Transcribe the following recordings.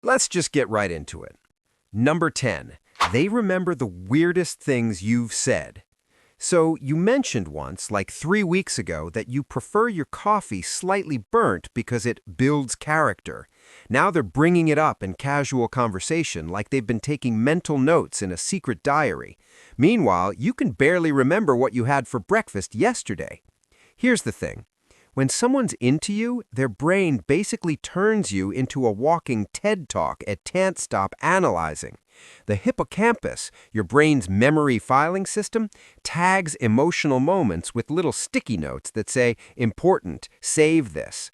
Let's just get right into it. Number 10, they remember the weirdest things you've said. So you mentioned once, like 3 weeks ago, that you prefer your coffee slightly burnt because it builds character. Now they're bringing it up in casual conversation like they've been taking mental notes in a secret diary. Meanwhile, you can barely remember what you had for breakfast yesterday. Here's the thing. When someone's into you, their brain basically turns you into a walking TED Talk at Nonstop analyzing. The hippocampus, your brain's memory filing system, tags emotional moments with little sticky notes that say, important, save this.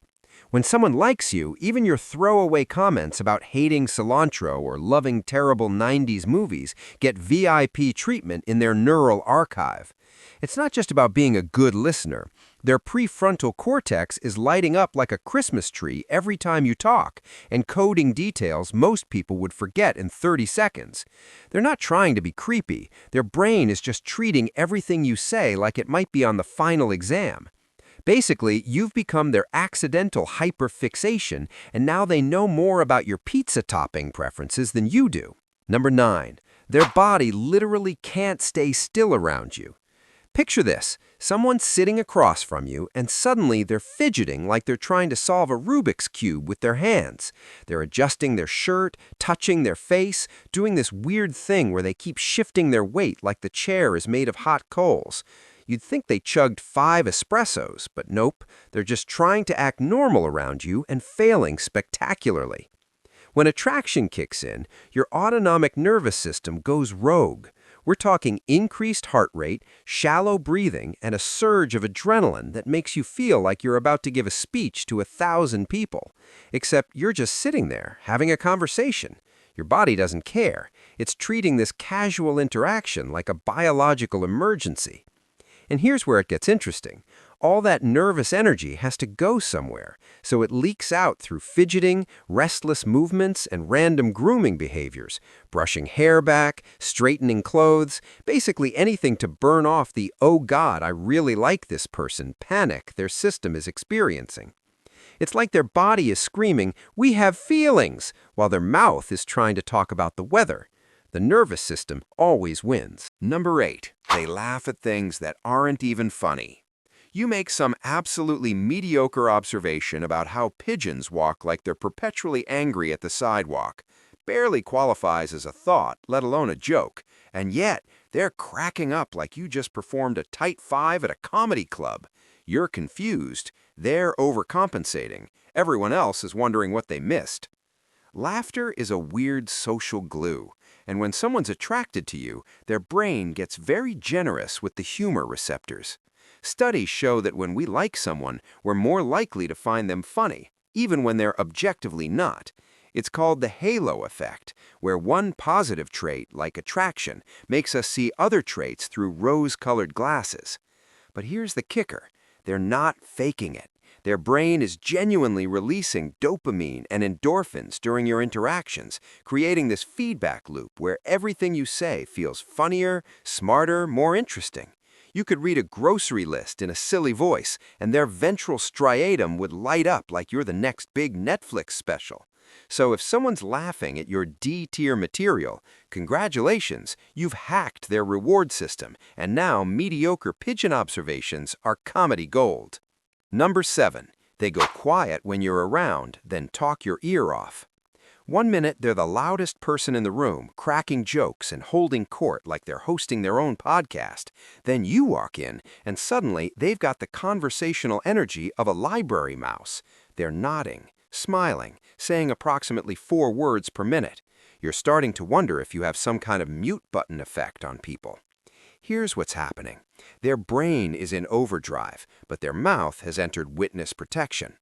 When someone likes you, even your throwaway comments about hating cilantro or loving terrible 90s movies get VIP treatment in their neural archive. It's not just about being a good listener. Their prefrontal cortex is lighting up like a Christmas tree every time you talk, encoding details most people would forget in 30 seconds. They're not trying to be creepy. Their brain is just treating everything you say like it might be on the final exam. Basically, you've become their accidental hyperfixation, and now they know more about your pizza topping preferences than you do. Number 9, their body literally can't stay still around you. Picture this, someone sitting across from you and suddenly they're fidgeting like they're trying to solve a Rubik's Cube with their hands. They're adjusting their shirt, touching their face, doing this weird thing where they keep shifting their weight like the chair is made of hot coals. You'd think they chugged 5 espressos, but nope, they're just trying to act normal around you and failing spectacularly. When attraction kicks in, your autonomic nervous system goes rogue. We're talking increased heart rate, shallow breathing, and a surge of adrenaline that makes you feel like you're about to give a speech to 1,000 people. Except you're just sitting there, having a conversation. Your body doesn't care. It's treating this casual interaction like a biological emergency. And here's where it gets interesting. All that nervous energy has to go somewhere, so it leaks out through fidgeting, restless movements, and random grooming behaviors, brushing hair back, straightening clothes, basically anything to burn off the "oh God, I really like this person" panic their system is experiencing. It's like their body is screaming, "We have feelings," while their mouth is trying to talk about the weather. The nervous system always wins. Number 8, they laugh at things that aren't even funny. You make some absolutely mediocre observation about how pigeons walk like they're perpetually angry at the sidewalk. Barely qualifies as a thought, let alone a joke. And yet, they're cracking up like you just performed a tight 5 at a comedy club. You're confused. They're overcompensating. Everyone else is wondering what they missed. Laughter is a weird social glue. And when someone's attracted to you, their brain gets very generous with the humor receptors. Studies show that when we like someone, we're more likely to find them funny, even when they're objectively not. It's called the halo effect, where one positive trait, like attraction, makes us see other traits through rose-colored glasses. But here's the kicker. They're not faking it. Their brain is genuinely releasing dopamine and endorphins during your interactions, creating this feedback loop where everything you say feels funnier, smarter, more interesting. You could read a grocery list in a silly voice, and their ventral striatum would light up like you're the next big Netflix special. So if someone's laughing at your D-tier material, congratulations, you've hacked their reward system, and now mediocre pigeon observations are comedy gold. Number 7, they go quiet when you're around, then talk your ear off. 1 minute, they're the loudest person in the room, cracking jokes and holding court like they're hosting their own podcast. Then you walk in, and suddenly they've got the conversational energy of a library mouse. They're nodding, smiling, saying approximately 4 words per minute. You're starting to wonder if you have some kind of mute button effect on people. Here's what's happening. Their brain is in overdrive, but their mouth has entered witness protection.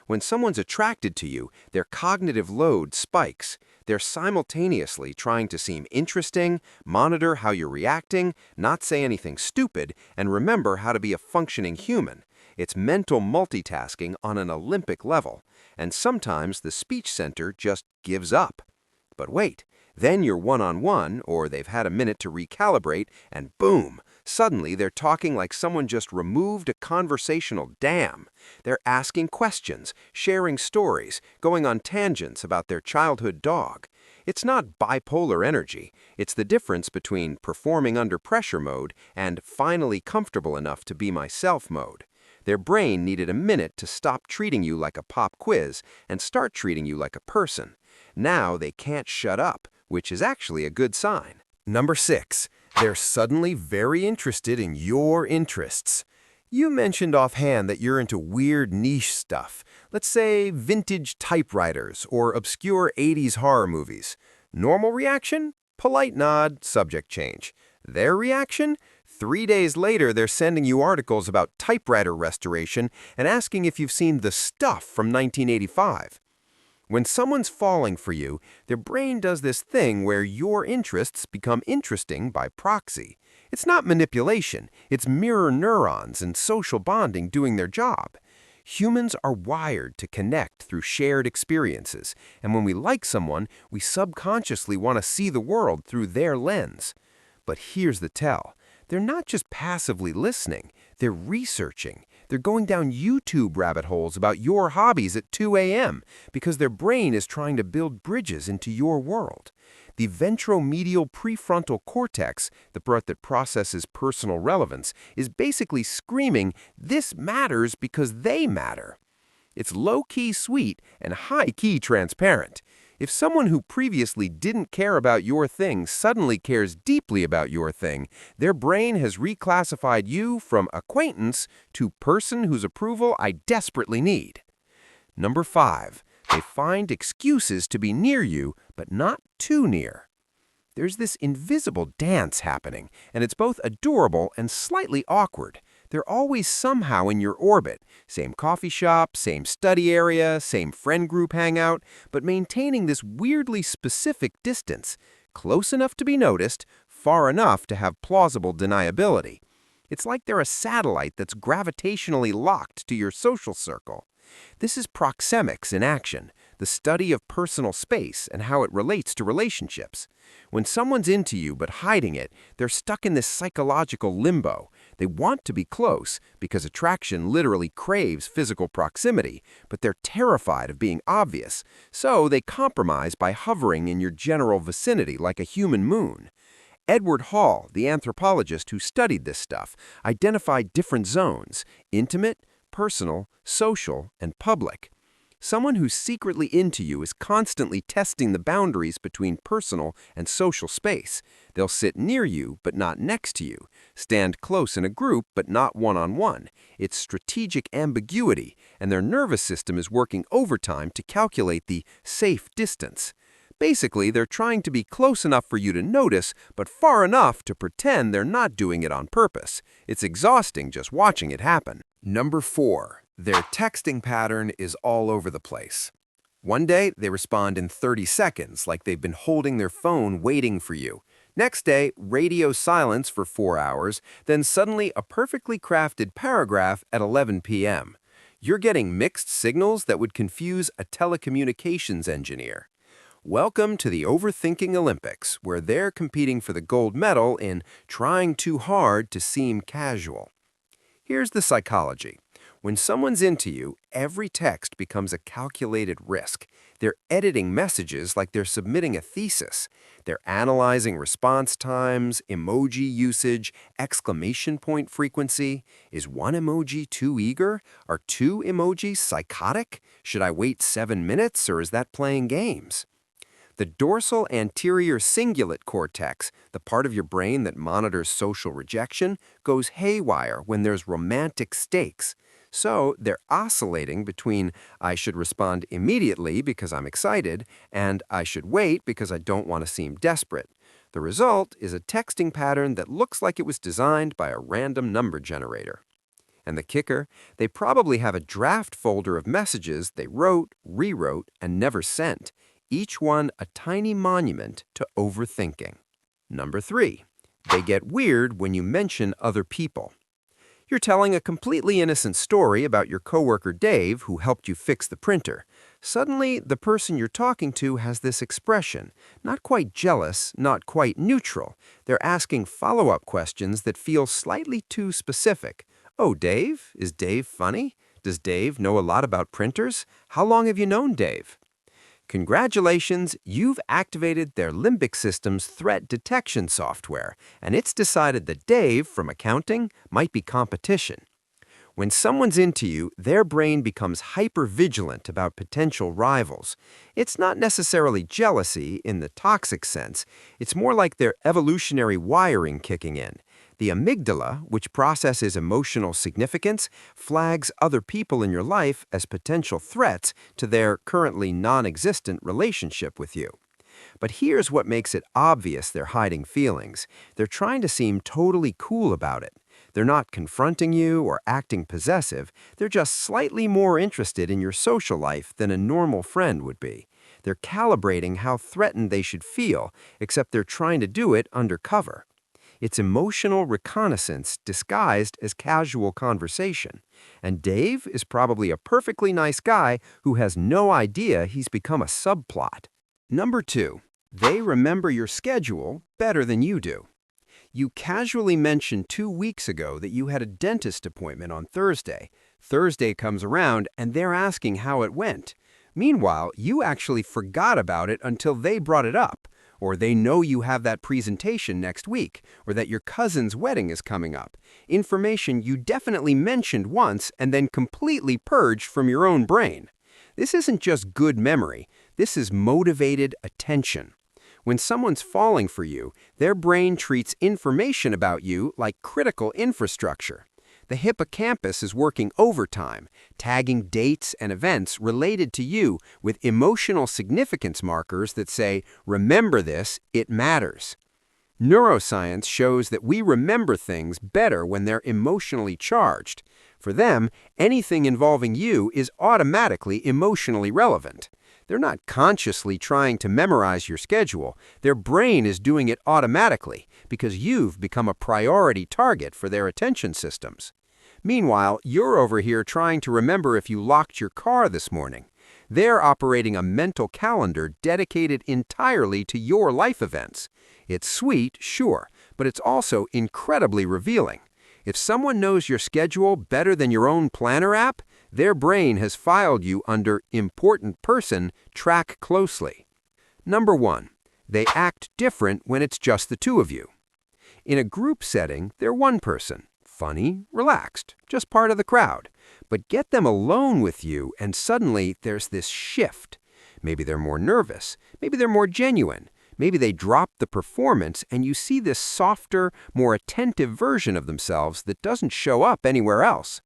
When someone's attracted to you, their cognitive load spikes. They're simultaneously trying to seem interesting, monitor how you're reacting, not say anything stupid, and remember how to be a functioning human. It's mental multitasking on an Olympic level, and sometimes the speech center just gives up. But wait, then you're one-on-one, or they've had a minute to recalibrate, and boom, Suddenly, they're talking like someone just removed a conversational dam. They're asking questions, sharing stories, going on tangents about their childhood dog. It's not bipolar energy. It's the difference between performing under pressure mode and finally comfortable enough to be myself mode. Their brain needed a minute to stop treating you like a pop quiz and start treating you like a person. Now they can't shut up, which is actually a good sign. Number 6. They're suddenly very interested in your interests. You mentioned offhand that you're into weird niche stuff. Let's say vintage typewriters or obscure 80s horror movies. Normal reaction? Polite nod, subject change. Their reaction? 3 days later, they're sending you articles about typewriter restoration and asking if you've seen The Stuff from 1985. When someone's falling for you, their brain does this thing where your interests become interesting by proxy. It's not manipulation, it's mirror neurons and social bonding doing their job. Humans are wired to connect through shared experiences, and when we like someone, we subconsciously want to see the world through their lens. But here's the tell. They're not just passively listening, they're researching. They're going down YouTube rabbit holes about your hobbies at 2 a.m. because their brain is trying to build bridges into your world. The ventromedial prefrontal cortex, the part that processes personal relevance, is basically screaming, "This matters because they matter." It's low-key sweet and high-key transparent. If someone who previously didn't care about your thing suddenly cares deeply about your thing, their brain has reclassified you from acquaintance to person whose approval I desperately need. Number 5. They find excuses to be near you, but not too near. There's this invisible dance happening, and it's both adorable and slightly awkward. They're always somehow in your orbit. Same coffee shop, same study area, same friend group hangout, but maintaining this weirdly specific distance. Close enough to be noticed, far enough to have plausible deniability. It's like they're a satellite that's gravitationally locked to your social circle. This is proxemics in action, the study of personal space and how it relates to relationships. When someone's into you but hiding it, they're stuck in this psychological limbo. They want to be close because attraction literally craves physical proximity, but they're terrified of being obvious, so they compromise by hovering in your general vicinity like a human moon. Edward Hall, the anthropologist who studied this stuff, identified different zones: intimate, personal, social, and public. Someone who's secretly into you is constantly testing the boundaries between personal and social space. They'll sit near you, but not next to you. Stand close in a group, but not one-on-one. It's strategic ambiguity, and their nervous system is working overtime to calculate the safe distance. Basically, they're trying to be close enough for you to notice, but far enough to pretend they're not doing it on purpose. It's exhausting just watching it happen. Number 4. Their texting pattern is all over the place. One day, they respond in 30 seconds, like they've been holding their phone waiting for you. Next day, radio silence for 4 hours, then suddenly a perfectly crafted paragraph at 11 p.m. You're getting mixed signals that would confuse a telecommunications engineer. Welcome to the Overthinking Olympics, where they're competing for the gold medal in trying too hard to seem casual. Here's the psychology. When someone's into you, every text becomes a calculated risk. They're editing messages like they're submitting a thesis. They're analyzing response times, emoji usage, exclamation point frequency. Is one emoji too eager? Are 2 emojis psychotic? Should I wait 7 minutes, or is that playing games? The dorsal anterior cingulate cortex, the part of your brain that monitors social rejection, goes haywire when there's romantic stakes. So they're oscillating between I should respond immediately because I'm excited and I should wait because I don't want to seem desperate. The result is a texting pattern that looks like it was designed by a random number generator. And the kicker, they probably have a draft folder of messages they wrote, rewrote, and never sent, each one a tiny monument to overthinking. Number 3, they get weird when you mention other people. You're telling a completely innocent story about your coworker Dave who helped you fix the printer. Suddenly, the person you're talking to has this expression, not quite jealous, not quite neutral. They're asking follow-up questions that feel slightly too specific. Oh, Dave? Is Dave funny? Does Dave know a lot about printers? How long have you known Dave? Congratulations, you've activated their limbic system's threat detection software, and it's decided that Dave, from accounting, might be competition. When someone's into you, their brain becomes hyper-vigilant about potential rivals. It's not necessarily jealousy in the toxic sense. It's more like their evolutionary wiring kicking in. The amygdala, which processes emotional significance, flags other people in your life as potential threats to their currently non-existent relationship with you. But here's what makes it obvious they're hiding feelings. They're trying to seem totally cool about it. They're not confronting you or acting possessive. They're just slightly more interested in your social life than a normal friend would be. They're calibrating how threatened they should feel, except they're trying to do it undercover. It's emotional reconnaissance disguised as casual conversation. And Dave is probably a perfectly nice guy who has no idea he's become a subplot. Number 2, they remember your schedule better than you do. You casually mentioned 2 weeks ago that you had a dentist appointment on Thursday. Thursday comes around and they're asking how it went. Meanwhile, you actually forgot about it until they brought it up. Or they know you have that presentation next week, or that your cousin's wedding is coming up. Information you definitely mentioned once and then completely purged from your own brain. This isn't just good memory. This is motivated attention. When someone's falling for you, their brain treats information about you like critical infrastructure. The hippocampus is working overtime, tagging dates and events related to you with emotional significance markers that say, "Remember this, it matters." Neuroscience shows that we remember things better when they're emotionally charged. For them, anything involving you is automatically emotionally relevant. They're not consciously trying to memorize your schedule. Their brain is doing it automatically because you've become a priority target for their attention systems. Meanwhile, you're over here trying to remember if you locked your car this morning. They're operating a mental calendar dedicated entirely to your life events. It's sweet, sure, but it's also incredibly revealing. If someone knows your schedule better than your own planner app, their brain has filed you under Important Person, Track Closely. Number 1, they act different when it's just the two of you. In a group setting, they're one person, funny, relaxed, just part of the crowd. But get them alone with you, and suddenly there's this shift. Maybe they're more nervous, maybe they're more genuine. Maybe they drop the performance and you see this softer, more attentive version of themselves that doesn't show up anywhere else.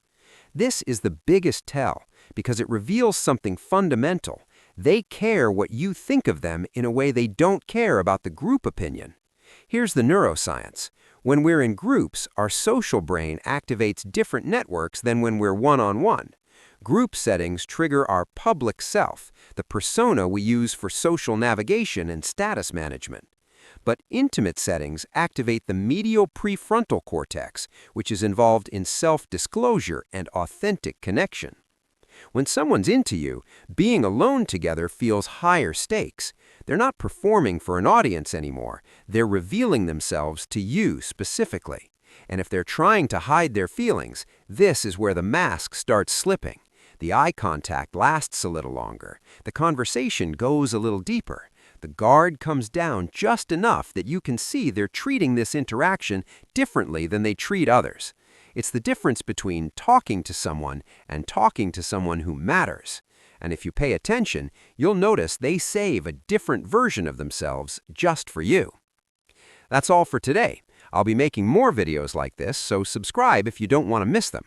This is the biggest tell because it reveals something fundamental. They care what you think of them in a way they don't care about the group opinion. Here's the neuroscience. When we're in groups, our social brain activates different networks than when we're one-on-one. Group settings trigger our public self, the persona we use for social navigation and status management. But intimate settings activate the medial prefrontal cortex, which is involved in self-disclosure and authentic connection. When someone's into you, being alone together feels higher stakes. They're not performing for an audience anymore. They're revealing themselves to you specifically. And if they're trying to hide their feelings, this is where the mask starts slipping. The eye contact lasts a little longer. The conversation goes a little deeper. The guard comes down just enough that you can see they're treating this interaction differently than they treat others. It's the difference between talking to someone and talking to someone who matters. And if you pay attention, you'll notice they save a different version of themselves just for you. That's all for today. I'll be making more videos like this, so subscribe if you don't want to miss them.